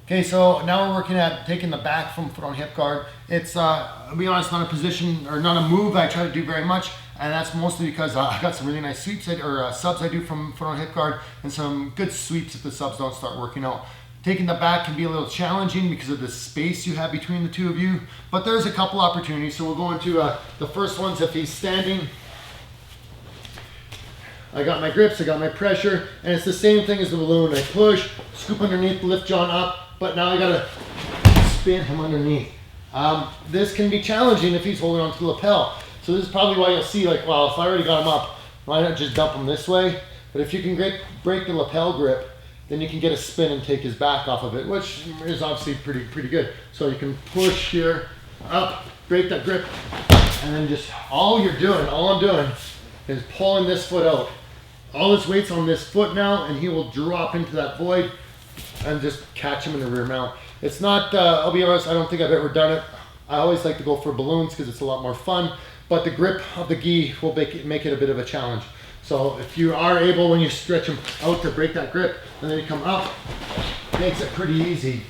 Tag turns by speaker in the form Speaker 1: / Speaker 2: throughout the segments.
Speaker 1: Okay, so now we're working at taking the back from foot on hip guard. It's, I'll be honest, not a position or not a move I try to do very much, and that's mostly because I got some really nice sweeps subs I do from foot on hip guard, and some good sweeps if the subs don't start working out. Taking the back can be a little challenging because of the space you have between the two of you, but there's a couple opportunities. So we'll go into the first ones. If he's standing, I got my grips, I got my pressure, and it's the same thing as the balloon. I push, scoop underneath, lift John up, but now I gotta spin him underneath. This can be challenging if he's holding onto the lapel. So this is probably why you'll see, like, well, if I already got him up, why not just dump him this way? But if you can break the lapel grip, then you can get a spin and take his back off of it, which is obviously pretty good. So you can push here, up, break that grip, and then just all I'm doing is pulling this foot out. All his weight's on this foot now, and he will drop into that void and just catch him in the rear mount. It's not, I'll be honest, I don't think I've ever done it. I always like to go for balloons because it's a lot more fun, but the grip of the gi will make it a bit of a challenge. So if you are able, when you stretch him out, to break that grip, and then you come up, it makes it pretty easy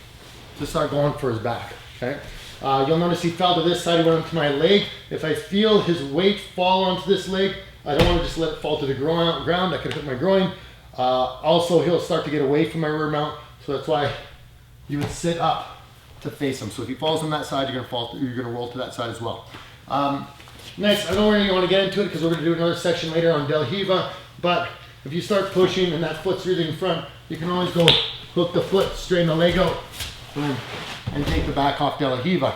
Speaker 1: to start going for his back, okay? You'll notice he fell to this side, he went onto my leg. If I feel his weight fall onto this leg, I don't want to just let it fall to the ground. I could hit my groin. Also, he'll start to get away from my rear mount, so that's why you would sit up to face him. So if he falls on that side, you're gonna roll to that side as well. Next, I don't really want to get into it because we're going to do another section later on Del Hiva, but if you start pushing and that foot's really in front, you can always go hook the foot, straighten the leg out, and take the back off Del Hiva.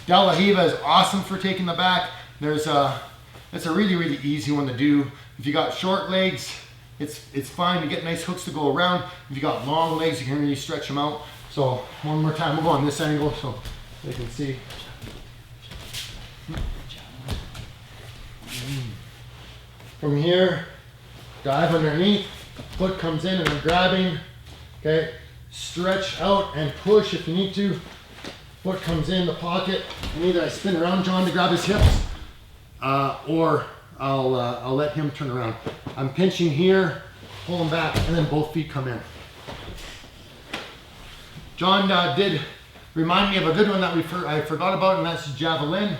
Speaker 1: Del Hiva is awesome for taking the back. It's a really easy one to do. If you got short legs, it's fine to get nice hooks to go around. If you got long legs, you can really stretch them out. So one more time, we'll go on this angle so they can see. From here, dive underneath, foot comes in and I'm grabbing, okay? Stretch out and push if you need to. Foot comes in the pocket, and either I spin around John to grab his hips, or I'll let him turn around. I'm pinching here, pull him back, and then both feet come in. John did remind me of a good one that I forgot about, and that's javelin.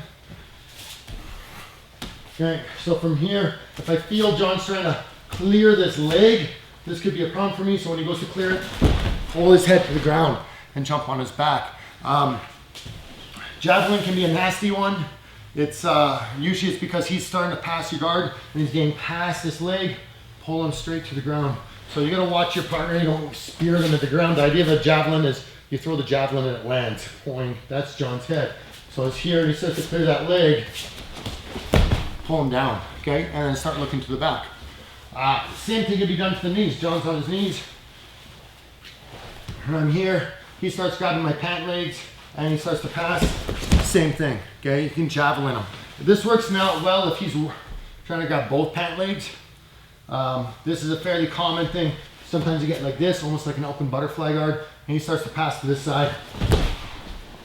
Speaker 1: Okay, so from here, if I feel John's trying to clear this leg, this could be a problem for me. So when he goes to clear it, pull his head to the ground and jump on his back. Javelin can be a nasty one. It's usually it's because he's starting to pass your guard and he's getting past this leg. Pull him straight to the ground. So you gotta watch your partner. You don't spear them at the ground. The idea of a javelin is you throw the javelin and it lands. Pulling, that's John's head. So it's here and he starts to clear that leg. Pull him down, okay? And then start looking to the back. Same thing can be done to the knees. John's on his knees. And I'm here. He starts grabbing my pant legs and he starts to pass. Same thing, okay? You can javelin him. This works now well if he's trying to grab both pant legs. This is a fairly common thing. Sometimes you get like this, almost like an open butterfly guard, and he starts to pass to this side and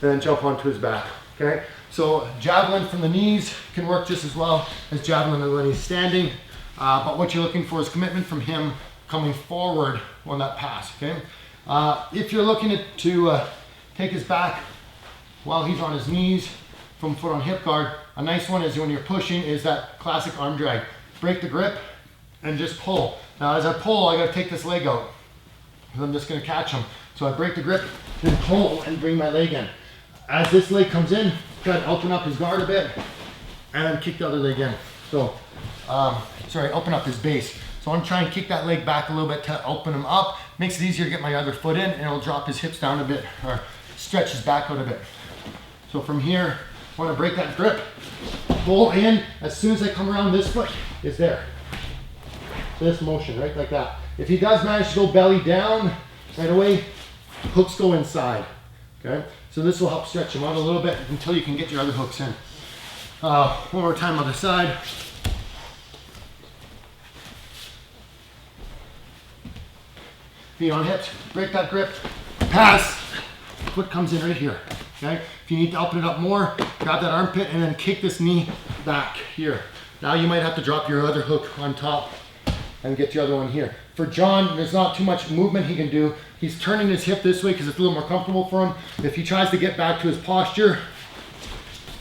Speaker 1: then jump onto his back, okay? So javelin from the knees can work just as well as javelin when he's standing. But what you're looking for is commitment from him coming forward on that pass, okay? If you're looking to take his back while he's on his knees from foot on hip guard, a nice one is when you're pushing is that classic arm drag. Break the grip and just pull. Now as I pull, I gotta take this leg out because I'm just gonna catch him. So I break the grip, then pull and bring my leg in. As this leg comes in, try to open up his guard a bit and kick the other leg in. So, open up his base. So I'm trying to kick that leg back a little bit to open him up. Makes it easier to get my other foot in and it'll drop his hips down a bit or stretch his back out a bit. So from here, I want to break that grip, pull in. As soon as I come around, this foot is there. This motion, right, like that. If he does manage to go belly down right away, hooks go inside, okay? So this will help stretch him out a little bit until you can get your other hooks in. One more time other side. Feet on hips, break that grip, pass. Foot comes in right here, okay? If you need to open it up more, grab that armpit and then kick this knee back here. Now you might have to drop your other hook on top and get the other one here. For John, there's not too much movement he can do. He's turning his hip this way because it's a little more comfortable for him. If he tries to get back to his posture,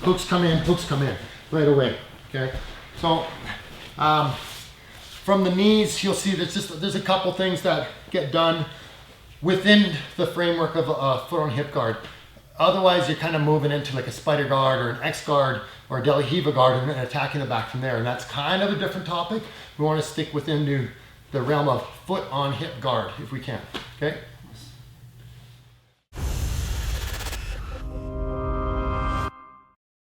Speaker 1: hooks come in right away, okay? So from the knees, you'll see there's a couple things that get done within the framework of a foot on hip guard. Otherwise, you're kind of moving into like a spider guard or an X guard or a De La Riva guard and attacking the back from there. And that's kind of a different topic. We want to stick within the realm of foot on hip guard if we can, okay?